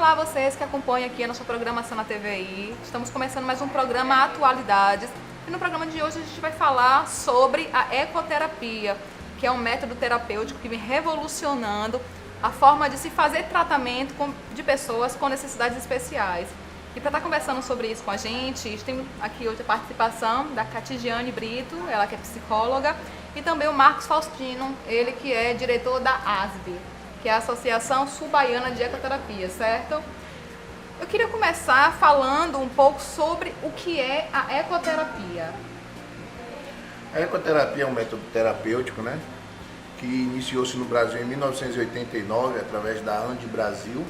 Olá a vocês que acompanham aqui a nossa programação na TVI. Estamos começando mais um programa Atualidades. E no programa de hoje a gente vai falar sobre a ecoterapia, que é um método terapêutico que vem revolucionando a forma de se fazer tratamento de pessoas com necessidades especiais. E para estar conversando sobre isso com a gente tem aqui hoje a participação da Catigiane Brito, ela que é psicóloga, e também o Marcos Faustino, ele que é diretor da ASB, que é a Associação Sul-Baiana de Ecoterapia, certo? Eu queria começar falando um pouco sobre o que é a ecoterapia. A ecoterapia é um método terapêutico, né, que iniciou-se no Brasil em 1989 através da ANDI Brasil,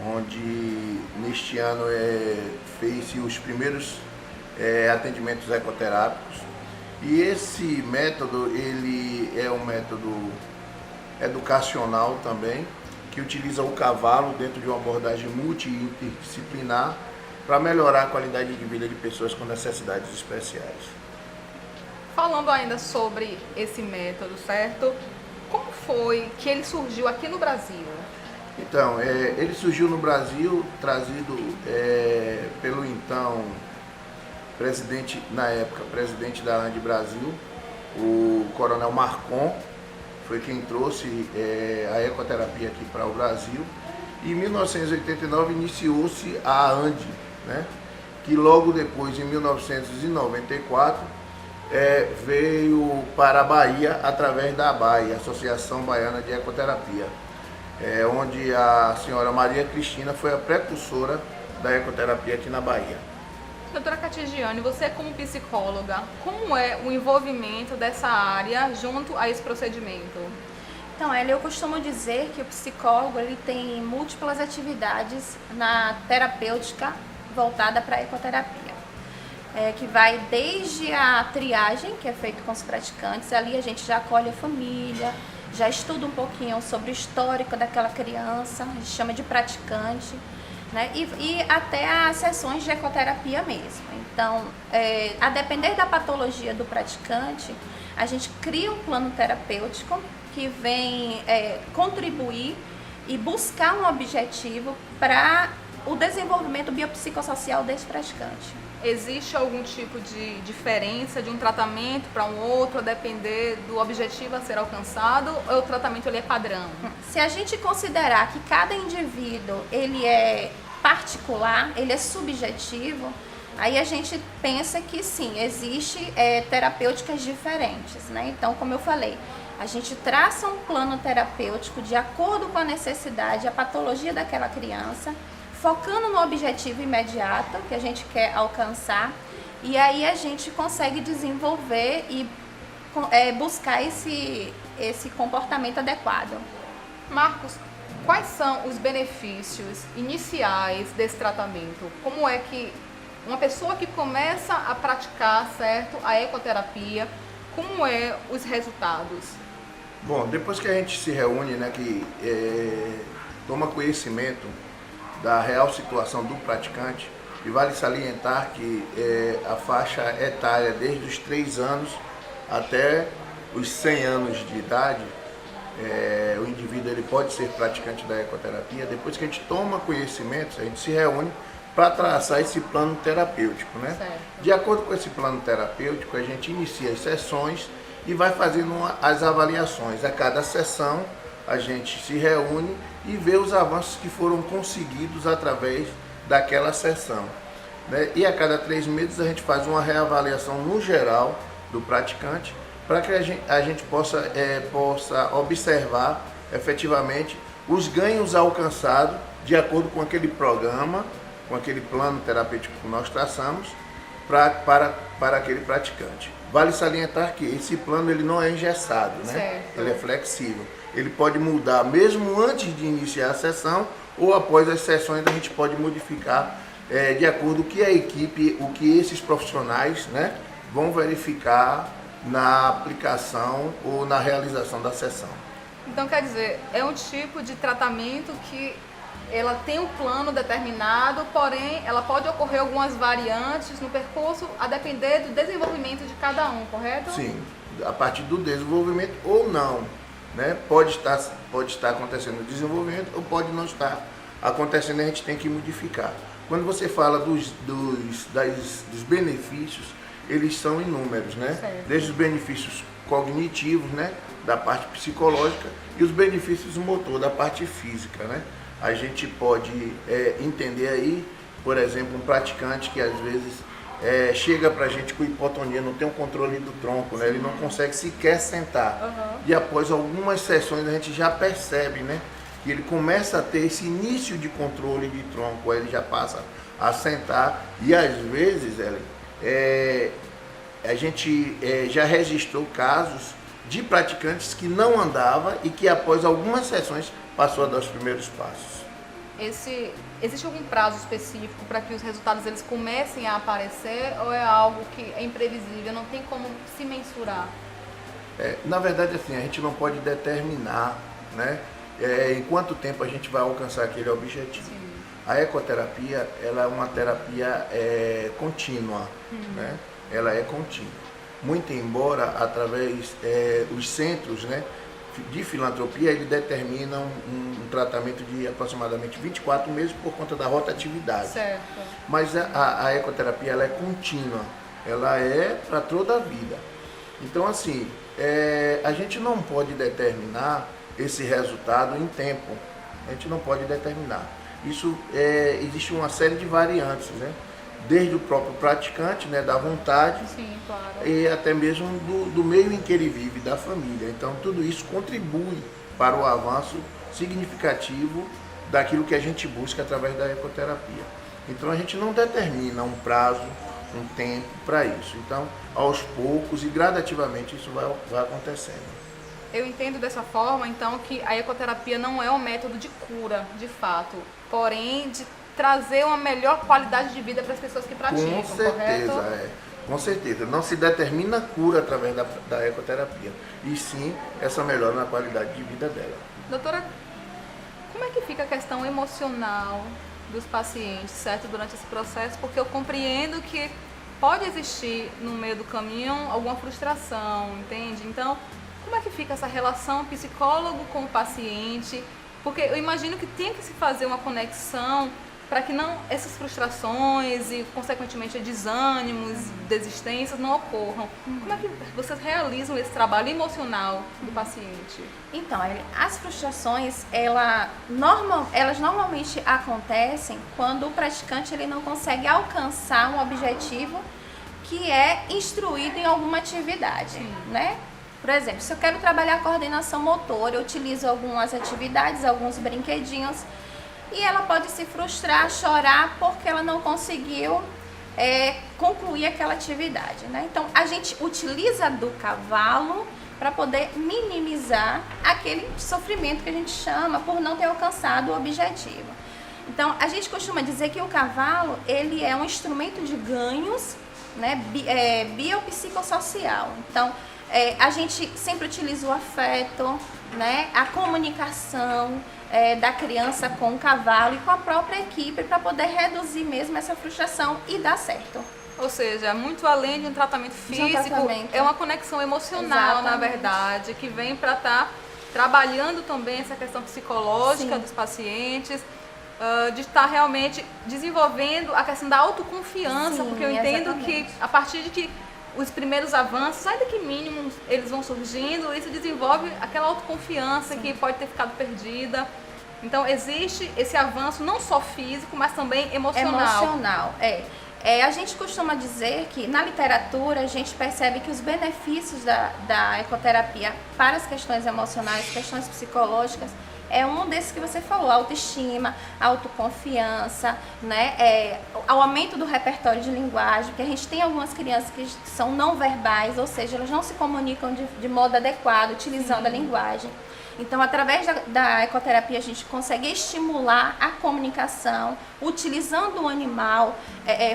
onde neste ano fez-se os primeiros atendimentos ecoterápicos. E esse método, ele é um método educacional também, que utiliza o cavalo dentro de uma abordagem multi-interdisciplinar para melhorar a qualidade de vida de pessoas com necessidades especiais. Falando ainda sobre esse método, certo? Como foi que ele surgiu aqui no Brasil? Então, ele surgiu no Brasil, trazido pelo então presidente, na época, presidente da ANDI Brasil, o Coronel Marcon, foi quem trouxe a ecoterapia aqui para o Brasil. E em 1989 iniciou-se a ANDI, né, que logo depois, em 1994, veio para a Bahia através da ABAE, Associação Baiana de Ecoterapia, onde a senhora Maria Cristina foi a precursora da ecoterapia aqui na Bahia. Doutora Catigiane, você como psicóloga, como é o envolvimento dessa área junto a esse procedimento? Então, eu costumo dizer que o psicólogo ele tem múltiplas atividades na terapêutica voltada para a ecoterapia, que vai desde a triagem, que é feito com os praticantes, ali a gente já acolhe a família, já estuda um pouquinho sobre o histórico daquela criança, a gente chama de praticante, né? E até as sessões de ecoterapia mesmo. Então, a depender da patologia do praticante, a gente cria um plano terapêutico que vem contribuir e buscar um objetivo para o desenvolvimento biopsicossocial desse praticante. Existe algum tipo de diferença de um tratamento para um outro, a depender do objetivo a ser alcançado, ou o tratamento ele é padrão? Se a gente considerar que cada indivíduo ele é particular, ele é subjetivo, aí a gente pensa que sim, existe terapêuticas diferentes, né? Então, como eu falei, a gente traça um plano terapêutico de acordo com a necessidade, a patologia daquela criança, focando no objetivo imediato que a gente quer alcançar, e aí a gente consegue desenvolver e buscar esse comportamento adequado. Marcos, quais são os benefícios iniciais desse tratamento? Como é que uma pessoa que começa a praticar, certo, a ecoterapia, como é os resultados? Bom, depois que a gente se reúne, né, que toma conhecimento da real situação do praticante, e vale salientar que a faixa etária desde os 3 anos até os 100 anos de idade, o indivíduo ele pode ser praticante da ecoterapia. Depois que a gente toma conhecimento, a gente se reúne para traçar esse plano terapêutico, né? Certo. De acordo com esse plano terapêutico, a gente inicia as sessões e vai fazendo as avaliações. A cada sessão, a gente se reúne e vê os avanços que foram conseguidos através daquela sessão, né? E a cada 3 meses a gente faz uma reavaliação no geral do praticante, para que a gente possa observar efetivamente os ganhos alcançados de acordo com aquele programa, com aquele plano terapêutico que nós traçamos para aquele praticante. Vale salientar que esse plano ele não é engessado, né? Certo. Ele é flexível. Ele pode mudar mesmo antes de iniciar a sessão, ou após as sessões a gente pode modificar de acordo com a equipe, o que esses profissionais, né, vão verificar na aplicação ou na realização da sessão. Então, quer dizer, é um tipo de tratamento que ela tem um plano determinado, porém ela pode ocorrer algumas variantes no percurso a depender do desenvolvimento de cada um, correto? Sim, a partir do desenvolvimento ou não, né? Pode estar acontecendo o desenvolvimento ou pode não estar acontecendo, a gente tem que modificar. Quando você fala dos benefícios, eles são inúmeros, né? Certo. Desde os benefícios cognitivos, né? Da parte psicológica, e os benefícios motor, da parte física, né? A gente pode entender aí, por exemplo, um praticante que às vezes chega pra gente com hipotonia, não tem o controle do tronco, né? Ele não consegue sequer sentar. Uhum. E após algumas sessões a gente já percebe, né? Que ele começa a ter esse início de controle de tronco, aí ele já passa a sentar, e às vezes a gente já registrou casos de praticantes que não andava e que após algumas sessões passou a dar os primeiros passos. Existe algum prazo específico para que os resultados eles comecem a aparecer, ou é algo que é imprevisível, não tem como se mensurar? Na verdade, assim, a gente não pode determinar, né, em quanto tempo a gente vai alcançar aquele objetivo. Sim. A ecoterapia, ela é uma terapia contínua, né? Ela é contínua. Muito embora, através os centros, né, de filantropia, ele determinam um tratamento de aproximadamente 24 meses por conta da rotatividade. Certo. Mas a ecoterapia, ela é contínua, ela é para toda a vida. Então, assim, a gente não pode determinar esse resultado em tempo, a gente não pode determinar. Isso, existe uma série de variantes, né? Desde o próprio praticante, né, da vontade. Sim, claro. E até mesmo do meio em que ele vive, da família. Então, tudo isso contribui para o avanço significativo daquilo que a gente busca através da ecoterapia. Então, a gente não determina um prazo, um tempo para isso. Então, aos poucos e gradativamente isso vai acontecendo. Eu entendo dessa forma, então, que a ecoterapia não é um método de cura, de fato, porém de trazer uma melhor qualidade de vida para as pessoas que praticam, Com certeza, correto? Com certeza. Não se determina cura através da ecoterapia, e sim essa melhora na qualidade de vida dela. Doutora, como é que fica a questão emocional dos pacientes, certo, durante esse processo? Porque eu compreendo que pode existir no meio do caminho alguma frustração, entende? Então, como é que fica essa relação psicólogo com o paciente? Porque eu imagino que tem que se fazer uma conexão para que não essas frustrações e, consequentemente, desânimos, desistências não ocorram. Como é que vocês realizam esse trabalho emocional do paciente? Então, as frustrações, elas normalmente acontecem quando o praticante ele não consegue alcançar um objetivo que é instruído em alguma atividade, né? Por exemplo, se eu quero trabalhar a coordenação motora, eu utilizo algumas atividades, alguns brinquedinhos, e ela pode se frustrar, chorar, porque ela não conseguiu concluir aquela atividade, né? Então, a gente utiliza do cavalo para poder minimizar aquele sofrimento que a gente chama por não ter alcançado o objetivo. Então, a gente costuma dizer que o cavalo, ele é um instrumento de ganhos, né, biopsicossocial. Então, a gente sempre utiliza o afeto, né, a comunicação da criança com o cavalo e com a própria equipe para poder reduzir mesmo essa frustração e dar certo. Ou seja, muito além de um tratamento físico, é uma conexão emocional, na verdade, que vem para estar trabalhando também essa questão psicológica Sim. dos pacientes, de estar realmente desenvolvendo a questão da autoconfiança, Sim, porque eu entendo exatamente. que a partir de que os primeiros avanços, ainda que mínimos, eles vão surgindo, isso desenvolve aquela autoconfiança que pode ter ficado perdida. Então, existe esse avanço não só físico, mas também emocional. Emocional, a gente costuma dizer que na literatura a gente percebe que os benefícios da ecoterapia para as questões emocionais, questões psicológicas, é um desses que você falou, autoestima, autoconfiança, né? O aumento do repertório de linguagem, porque a gente tem algumas crianças que são não verbais, ou seja, elas não se comunicam de modo adequado, utilizando a linguagem. Então, através da ecoterapia, a gente consegue estimular a comunicação, utilizando o animal,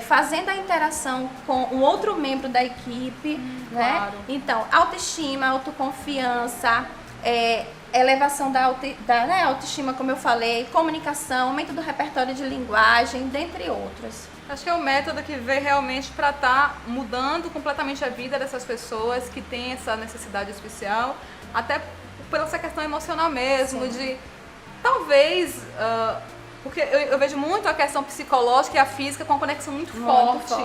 fazendo a interação com um outro membro da equipe, né? Claro. Então, autoestima, autoconfiança, elevação da autoestima, como eu falei, comunicação, aumento do repertório de linguagem, dentre outros. Acho que é um método que veio realmente para estar mudando completamente a vida dessas pessoas que têm essa necessidade especial, até por essa questão emocional mesmo, Sim. de talvez Porque eu vejo muito a questão psicológica e a física com uma conexão muito forte.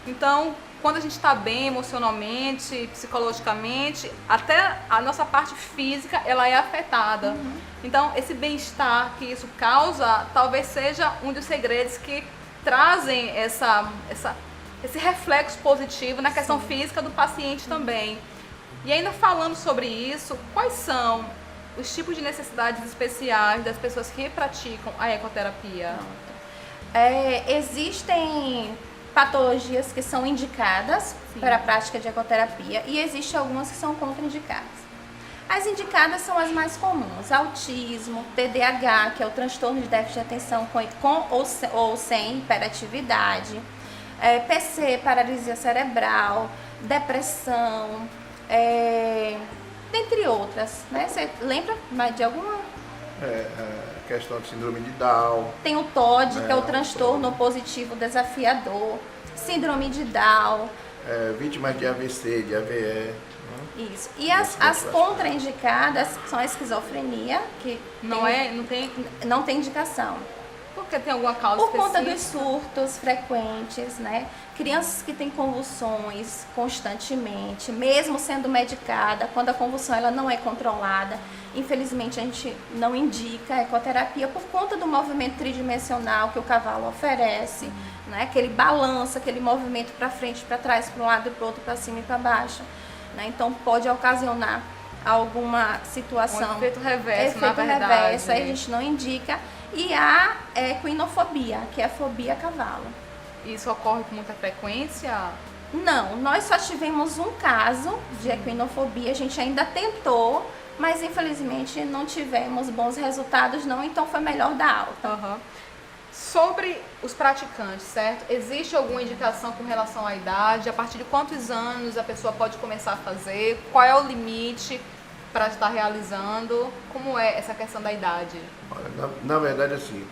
Então, quando a gente está bem emocionalmente, psicologicamente, até a nossa parte física ela é afetada. Então, esse bem-estar que isso causa, talvez seja um dos segredos que trazem esse reflexo positivo na questão física do paciente também. E ainda falando sobre isso, quais são os tipos de necessidades especiais das pessoas que praticam a ecoterapia? Existem patologias que são indicadas para a prática de ecoterapia e existem algumas que são contraindicadas. As indicadas são as mais comuns: autismo, TDAH, que é o transtorno de déficit de atenção com ou sem hiperatividade, PC, paralisia cerebral, depressão, dentre outras, né? Você lembra mais de alguma? A questão de síndrome de Down. Tem o TOD, que é o transtorno positivo desafiador, síndrome de Down. Vítimas de AVC, de AVE. Isso. E as contraindicadas são a esquizofrenia, que não tem indicação. Porque tem alguma causa Por específica? conta dos surtos frequentes, né? Crianças que têm convulsões constantemente, mesmo sendo medicada, quando a convulsão ela não é controlada, infelizmente a gente não indica a ecoterapia por conta do movimento tridimensional que o cavalo oferece, né? Aquele balanço, aquele movimento para frente, para trás, para um lado, para o outro, para cima e para baixo, né? Então pode ocasionar alguma situação. Um efeito reverso, na verdade. Reverso, aí a gente não indica. E a equinofobia, que é a fobia a cavalo. Isso ocorre com muita frequência? Não, nós só tivemos um caso de equinofobia, a gente ainda tentou, mas infelizmente não tivemos bons resultados não, então foi melhor dar alta. Sobre os praticantes, certo? Existe alguma indicação com relação à idade? A partir de quantos anos a pessoa pode começar a fazer? Qual é o limite para estar realizando? Como é essa questão da idade? Na verdade, assim,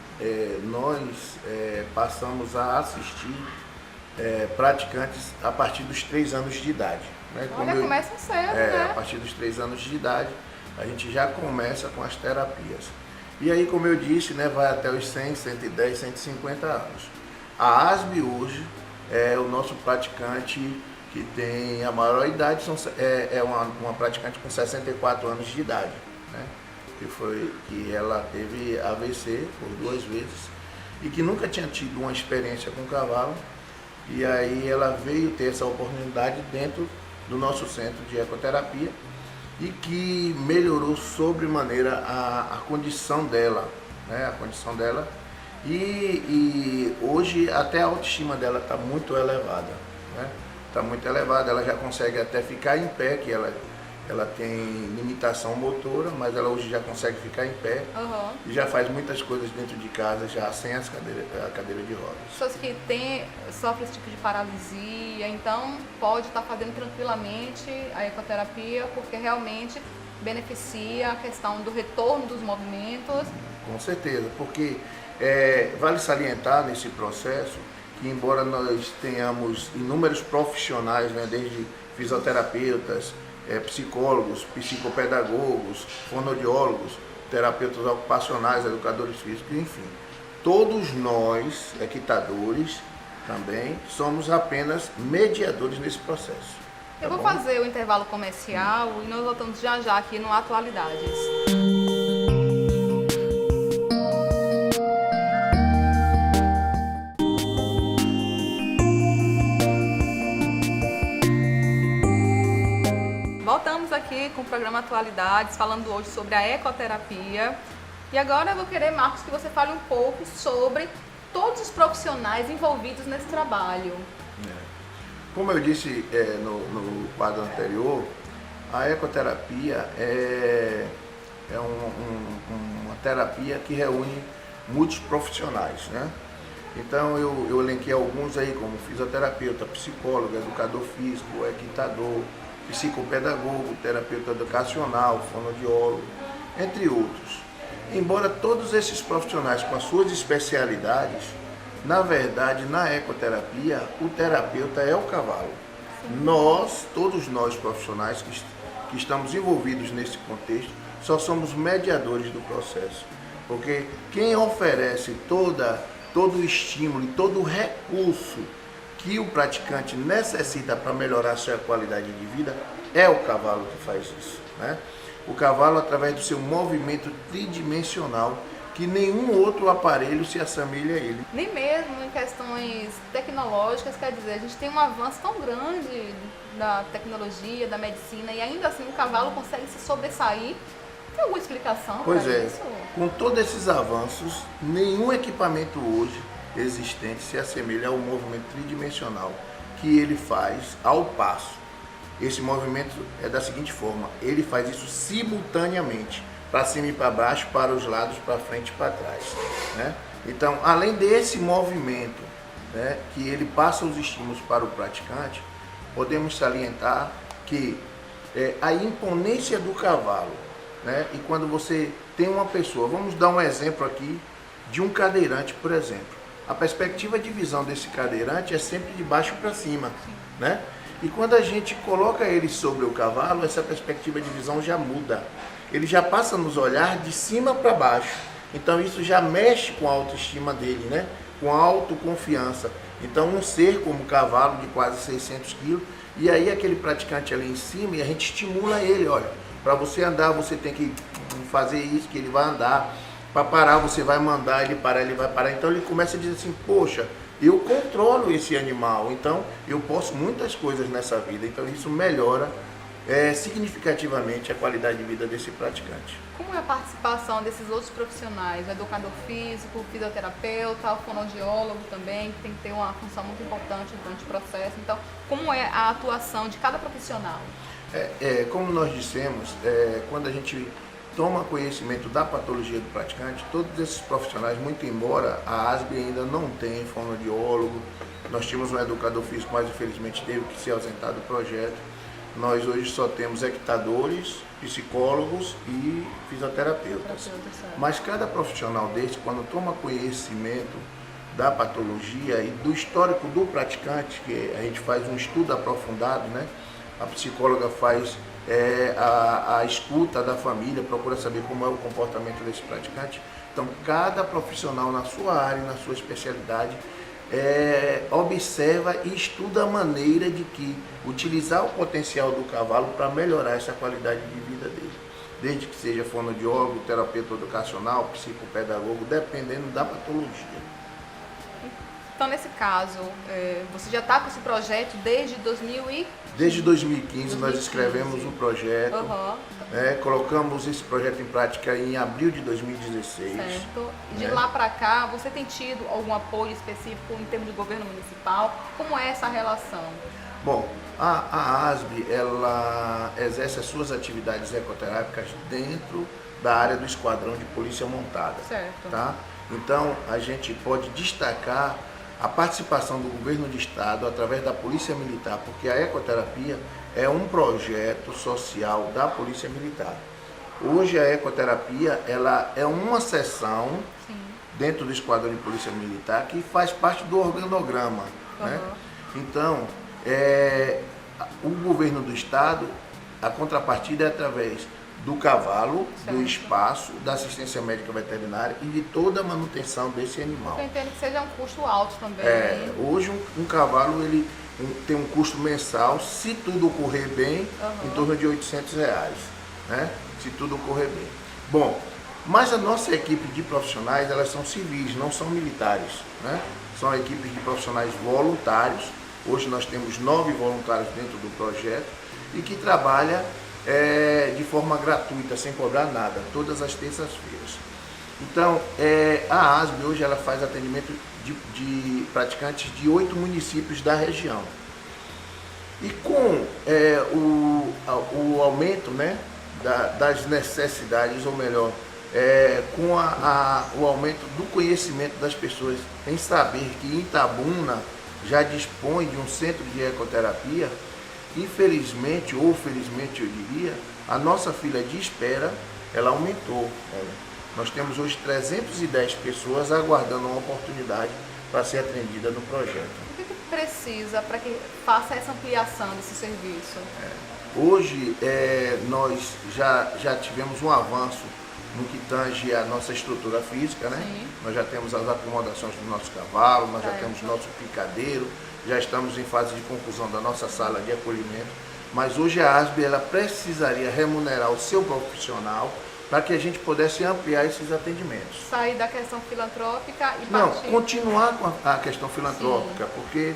nós passamos a assistir praticantes a partir dos 3 anos de idade. Né? Começa cedo, né? A partir dos 3 anos de idade, a gente já começa com as terapias. E aí, como eu disse, né, vai até os 100, 110, 150 anos. A ASB hoje é o nosso praticante que tem a maior idade, uma praticante com 64 anos de idade, né? Que ela teve AVC por 2 vezes e que nunca tinha tido uma experiência com cavalo, e aí ela veio ter essa oportunidade dentro do nosso centro de ecoterapia e que melhorou sobremaneira a condição dela, né? A condição dela, e hoje até a autoestima dela está muito elevada, né? Está muito elevada, ela já consegue até ficar em pé, que ela tem limitação motora, mas ela hoje já consegue ficar em pé e já faz muitas coisas dentro de casa, já sem a cadeira de rodas. Pessoas que sofrem esse tipo de paralisia, então pode estar fazendo tranquilamente a ecoterapia, porque realmente beneficia a questão do retorno dos movimentos. Com certeza, porque vale salientar nesse processo que, embora nós tenhamos inúmeros profissionais, né, desde fisioterapeutas, psicólogos, psicopedagogos, fonoaudiólogos, terapeutas ocupacionais, educadores físicos, enfim, todos nós, equitadores também, somos apenas mediadores nesse processo. Eu vou fazer o intervalo comercial e nós voltamos já aqui no Atualidades. Voltamos aqui com o programa Atualidades, falando hoje sobre a ecoterapia. E agora eu vou querer, Marcos, que você fale um pouco sobre todos os profissionais envolvidos nesse trabalho. Como eu disse no quadro anterior, a ecoterapia é uma terapia que reúne muitos profissionais, né? Então eu elenquei alguns aí, como fisioterapeuta, psicólogo, educador físico, equitador, psicopedagogo, terapeuta educacional, fonoaudiólogo, entre outros. Embora todos esses profissionais com as suas especialidades, na verdade, na ecoterapia, o terapeuta é o cavalo. Todos nós profissionais que estamos envolvidos nesse contexto, só somos mediadores do processo. Porque quem oferece todo o estímulo e todo o recurso que o praticante necessita para melhorar a sua qualidade de vida é o cavalo que faz isso, né? O cavalo, através do seu movimento tridimensional, que nenhum outro aparelho se assemelha a ele. Nem mesmo em questões tecnológicas, quer dizer, a gente tem um avanço tão grande da tecnologia, da medicina, e ainda assim o cavalo consegue se sobressair. Tem alguma explicação Pois para é, isso? com todos esses avanços, nenhum equipamento hoje existente se assemelha ao movimento tridimensional que ele faz ao passo. Esse movimento é da seguinte forma: ele faz isso simultaneamente, para cima e para baixo, para os lados, para frente e para trás, né? Então, além desse movimento, né, que ele passa os estímulos para o praticante, podemos salientar que a imponência do cavalo, né? E quando você tem uma pessoa, vamos dar um exemplo aqui de um cadeirante, por exemplo. A perspectiva de visão desse cadeirante é sempre de baixo para cima, né? E quando a gente coloca ele sobre o cavalo, essa perspectiva de visão já muda. Ele já passa a nos olhar de cima para baixo. Então isso já mexe com a autoestima dele, né? Com a autoconfiança. Então um ser como o cavalo de quase 600 quilos, e aí aquele praticante ali em cima, e a gente estimula ele, olha, para você andar você tem que fazer isso, que ele vai andar. Para parar você vai mandar ele parar, ele vai parar. Então ele começa a dizer assim, poxa, eu controlo esse animal, então eu posso muitas coisas nessa vida. Então isso melhora significativamente a qualidade de vida desse praticante. Como é a participação desses outros profissionais? O educador físico, o fisioterapeuta, o fonoaudiólogo também, que tem que ter uma função muito importante durante o processo. Então, como é a atuação de cada profissional? Como nós dissemos, quando a gente toma conhecimento da patologia do praticante, todos esses profissionais, muito embora a ASB ainda não tenha fonoaudiólogo, nós tínhamos um educador físico, mas infelizmente teve que se ausentar do projeto. Nós hoje só temos equitadores, psicólogos e fisioterapeutas. Mas cada profissional desse, quando toma conhecimento da patologia e do histórico do praticante, que a gente faz um estudo aprofundado, né? A psicóloga faz a escuta da família, procura saber como é o comportamento desse praticante. Então, cada profissional na sua área, na sua especialidade, observa e estuda a maneira de que utilizar o potencial do cavalo para melhorar essa qualidade de vida dele. Desde que seja fonoaudiólogo, terapeuta educacional, psicopedagogo, dependendo da patologia. Então, nesse caso, você já está com esse projeto desde 2015? Desde 2015 nós escrevemos o projeto, Uhum. Colocamos esse projeto em prática em abril de 2016. Certo. De né? lá para cá, você tem tido algum apoio específico em termos de governo municipal? Como é essa relação? Bom, a ASB, ela exerce as suas atividades ecoterápicas dentro da área do Esquadrão de Polícia Montada. Certo. Tá? Então, a gente pode destacar a participação do governo de estado através da Polícia Militar, porque a ecoterapia é um projeto social da Polícia Militar. Hoje a ecoterapia ela é uma seção Sim. dentro do Esquadrão de Polícia Militar que faz parte do organograma. Uhum. Né? Então, o governo do estado, a contrapartida é através do cavalo, Certo. do espaço, da assistência médica veterinária e de toda a manutenção desse animal. Eu entendo que seja um custo alto também. Hoje um cavalo ele tem um custo mensal, se tudo ocorrer bem, em torno de R$800, né? Se tudo ocorrer bem. Bom, mas a nossa equipe de profissionais, elas são civis, não são militares, né? São equipes de profissionais voluntários. Hoje nós temos 9 voluntários dentro do projeto e que trabalha de forma gratuita, sem cobrar nada, todas as terças-feiras. Então, a ASB hoje ela faz atendimento de praticantes de 8 municípios da região. E com o aumento, né, das necessidades, ou melhor, com o aumento do conhecimento das pessoas em saber que Itabuna já dispõe de um centro de ecoterapia, infelizmente, ou felizmente eu diria, a nossa fila de espera ela aumentou. Nós temos hoje 310 pessoas aguardando uma oportunidade para ser atendida no projeto. O que precisa para que faça essa ampliação desse serviço? Hoje nós já tivemos um avanço no que tange a nossa estrutura física, né? Sim. Nós já temos as acomodações do nosso cavalo, nós já Certo. temos nosso picadeiro, já estamos em fase de conclusão da nossa sala de acolhimento, mas hoje a ASB ela precisaria remunerar o seu profissional para que a gente pudesse ampliar esses atendimentos. Sair da questão filantrópica e Não, partir... continuar com a questão filantrópica, porque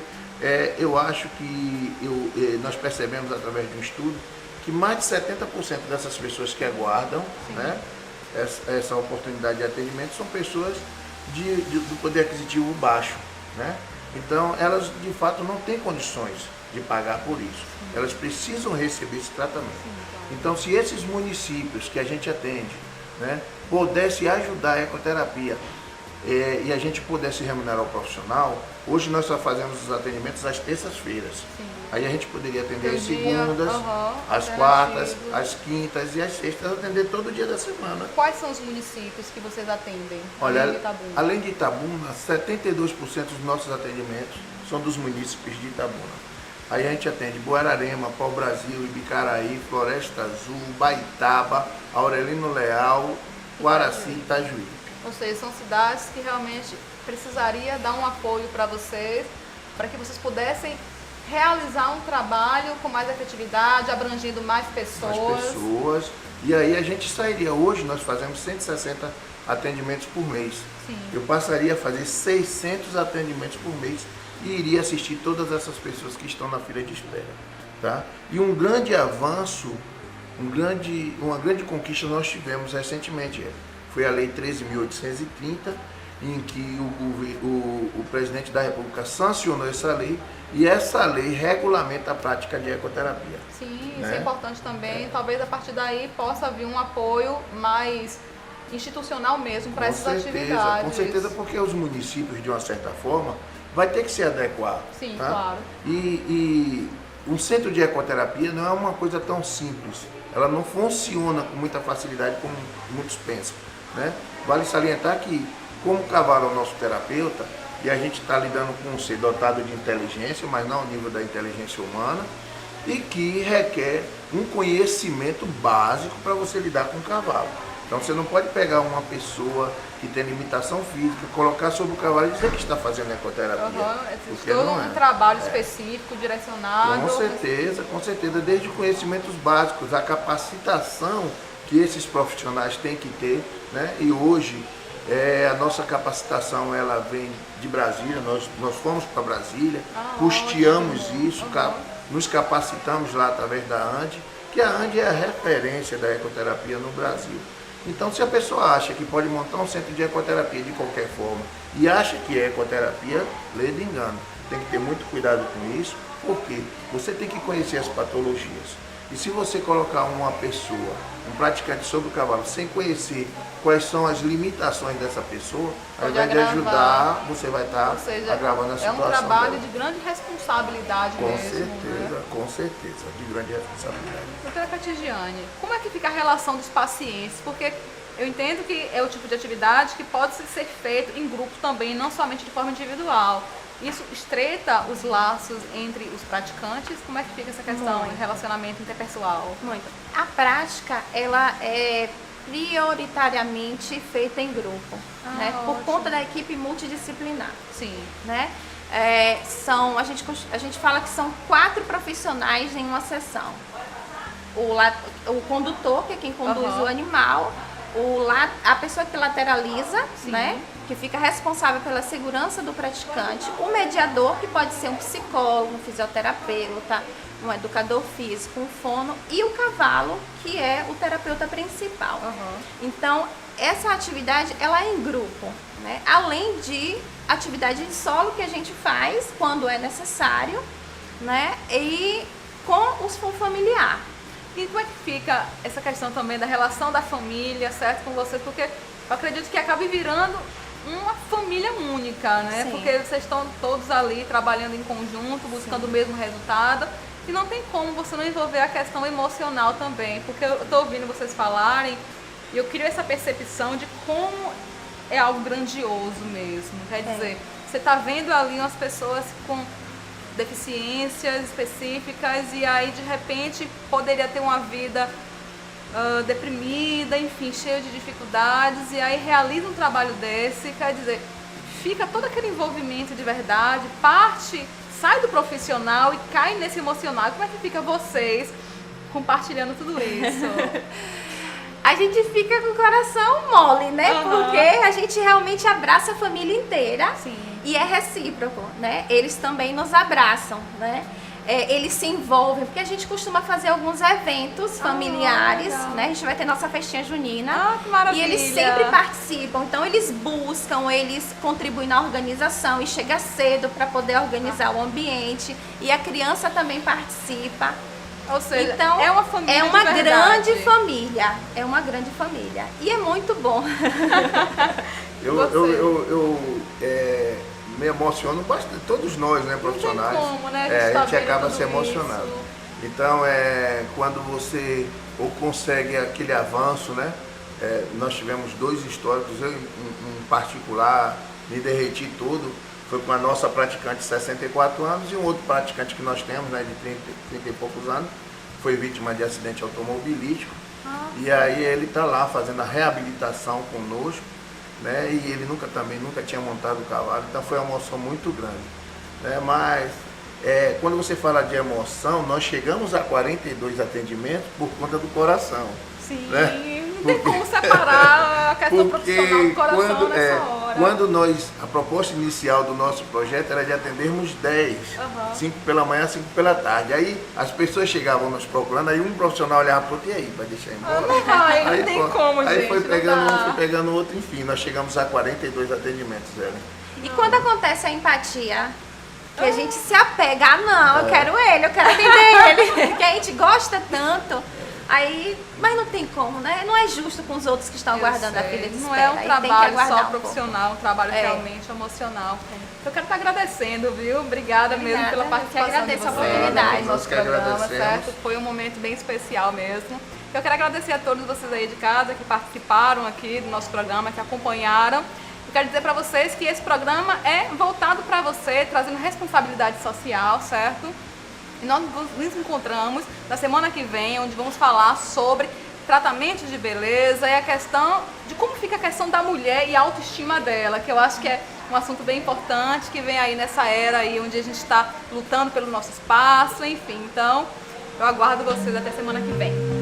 eu acho que nós percebemos através de um estudo que mais de 70% dessas pessoas que aguardam, né, essa oportunidade de atendimento são pessoas do poder aquisitivo baixo, né? Então elas de fato não têm condições de pagar por isso. Elas precisam receber esse tratamento. Então, se esses municípios que a gente atende, né, pudesse ajudar a ecoterapia e a gente pudesse remunerar o profissional, hoje nós só fazemos os atendimentos às terças-feiras. Aí a gente poderia atender às segundas, às quartas, às quintas e às sextas, atender todo dia da semana. Quais são os municípios que vocês atendem? Olha, além de Itabuna? além de Itabuna, 72% dos nossos atendimentos são dos municípios de Itabuna. Aí a gente atende Buararema, Pau Brasil, Ibicaraí, Floresta Azul, Baitaba, Aurelino Leal, Guaraci e Itajuí. Ou seja, são cidades que realmente precisaria dar um apoio para vocês, para que vocês pudessem realizar um trabalho com mais efetividade, abrangindo mais pessoas. E aí a gente sairia. Hoje nós fazemos 160 atendimentos por mês. Sim. Eu passaria a fazer 600 atendimentos por mês e iria assistir todas essas pessoas que estão na fila de espera. Tá? E um grande avanço, uma grande conquista nós tivemos recentemente. Foi a Lei 13.830, em que o presidente da República sancionou essa lei, e essa lei regulamenta a prática de ecoterapia. Sim, né? Isso é importante também. Talvez a partir daí possa vir um apoio mais institucional mesmo para essas atividades. Com certeza, porque os municípios, de uma certa forma, vai ter que se adequar. Sim, tá? claro. E um centro de ecoterapia não é uma coisa tão simples. Ela não funciona com muita facilidade como muitos pensam. Né? Vale salientar que, como o cavalo é o nosso terapeuta, e a gente está lidando com um ser dotado de inteligência, mas não ao nível da inteligência humana, e que requer um conhecimento básico para você lidar com o cavalo. Então você não pode pegar uma pessoa que tem limitação física, colocar sobre o cavalo e dizer que está fazendo ecoterapia. É todo um trabalho específico, direcionado. Com certeza, desde conhecimentos básicos, a capacitação que esses profissionais têm que ter, né? E hoje a nossa capacitação ela vem de Brasília, nós fomos para Brasília, custeamos isso, nos capacitamos lá através da ANDE, que a ANDE é a referência da ecoterapia no Brasil. Então, se a pessoa acha que pode montar um centro de ecoterapia de qualquer forma e acha que é ecoterapia, lê de engano. Tem que ter muito cuidado com isso, porque você tem que conhecer as patologias. E se você colocar uma pessoa, um praticante sobre o cavalo, sem conhecer quais são as limitações dessa pessoa, ao invés de ajudar, você vai estar agravando a situação. É um trabalho dela. de grande responsabilidade Com certeza, de grande responsabilidade. Doutora Catigiane, como é que fica a relação dos pacientes? Porque eu entendo que é o tipo de atividade que pode ser feito em grupo também, não somente de forma individual. Isso estreita os laços entre os praticantes? Como é que fica essa questão de relacionamento interpessoal? Muito. A prática, ela é prioritariamente feita em grupo, né? Por conta da equipe multidisciplinar. Sim. Né? A gente fala que são 4 profissionais em uma sessão. O condutor, que é quem conduz o animal, a pessoa que lateraliza, né? Que fica responsável pela segurança do praticante, o mediador, que pode ser um psicólogo, um fisioterapeuta, um educador físico, um fono, e o cavalo, que é o terapeuta principal. Então, essa atividade, ela é em grupo, né? Além de atividade de solo que a gente faz quando é necessário, né? E com o familiar. E como é que fica essa questão também da relação da família, certo, com vocês? Porque eu acredito que acabe virando uma família única, né? Sim. Porque vocês estão todos ali trabalhando em conjunto, buscando o mesmo resultado. E não tem como você não envolver a questão emocional também. Porque eu estou ouvindo vocês falarem e eu crio essa percepção de como é algo grandioso mesmo. Quer dizer, você está vendo ali umas pessoas com deficiências específicas e aí de repente poderia ter uma vida deprimida, enfim, cheia de dificuldades, e aí realiza um trabalho desse, quer dizer, fica todo aquele envolvimento de verdade, sai do profissional e cai nesse emocional. Como é que fica vocês compartilhando tudo isso? A gente fica com o coração mole, né? Porque a gente realmente abraça a família inteira. Sim. E é recíproco, né? Eles também nos abraçam, né? Eles se envolvem, porque a gente costuma fazer alguns eventos familiares, né? A gente vai ter nossa festinha junina. Que maravilha! E eles sempre participam, então eles buscam, eles contribuem na organização e chega cedo para poder organizar o ambiente. E a criança também participa. Ou seja, então, é uma família é uma de verdade. grande família. É uma grande família. E é muito bom. Eu me emociono bastante, todos nós, né, profissionais. Não tem como, né? A gente acaba se emocionando. Então, quando você consegue aquele avanço, né? Nós tivemos 2 históricos, eu em particular me derreti todo. Foi com a nossa praticante de 64 anos e um outro praticante que nós temos, né, de 30 e poucos anos, foi vítima de acidente automobilístico. E aí ele está lá fazendo a reabilitação conosco, né, e ele nunca tinha montado o cavalo, então foi uma emoção muito grande. Né, mas quando você fala de emoção, nós chegamos a 42 atendimentos por conta do coração. Sim, né? não tem como separar a questão profissional do coração nessa hora. Quando a proposta inicial do nosso projeto era de atendermos 10, 5 pela manhã, 5 pela tarde. Aí as pessoas chegavam nos procurando, aí um profissional olhava para o outro, e aí, vai deixar embora? Não vai, não tem como, gente. Aí foi pegando um, foi pegando outro, enfim, nós chegamos a 42 atendimentos, Ellen. E quando acontece a empatia, que a gente se apega, eu quero ele, eu quero atender ele, que a gente gosta tanto. Aí, mas não tem como, né? Não é justo com os outros que estão aguardando a fila de espera. Não é um trabalho só profissional, um trabalho É. realmente emocional. Eu quero estar agradecendo, viu? Obrigada mesmo pela participação que agradeço de a vocês oportunidade. no Nós nosso que programa, agradecemos. certo? Foi um momento bem especial mesmo. Eu quero agradecer a todos vocês aí de casa que participaram aqui do nosso programa, que acompanharam. Eu quero dizer para vocês que esse programa é voltado para você, trazendo responsabilidade social, certo? E nós nos encontramos na semana que vem, onde vamos falar sobre tratamentos de beleza e a questão de como fica a questão da mulher e a autoestima dela, que eu acho que é um assunto bem importante, que vem aí nessa era aí onde a gente está lutando pelo nosso espaço, enfim. Então, eu aguardo vocês até semana que vem.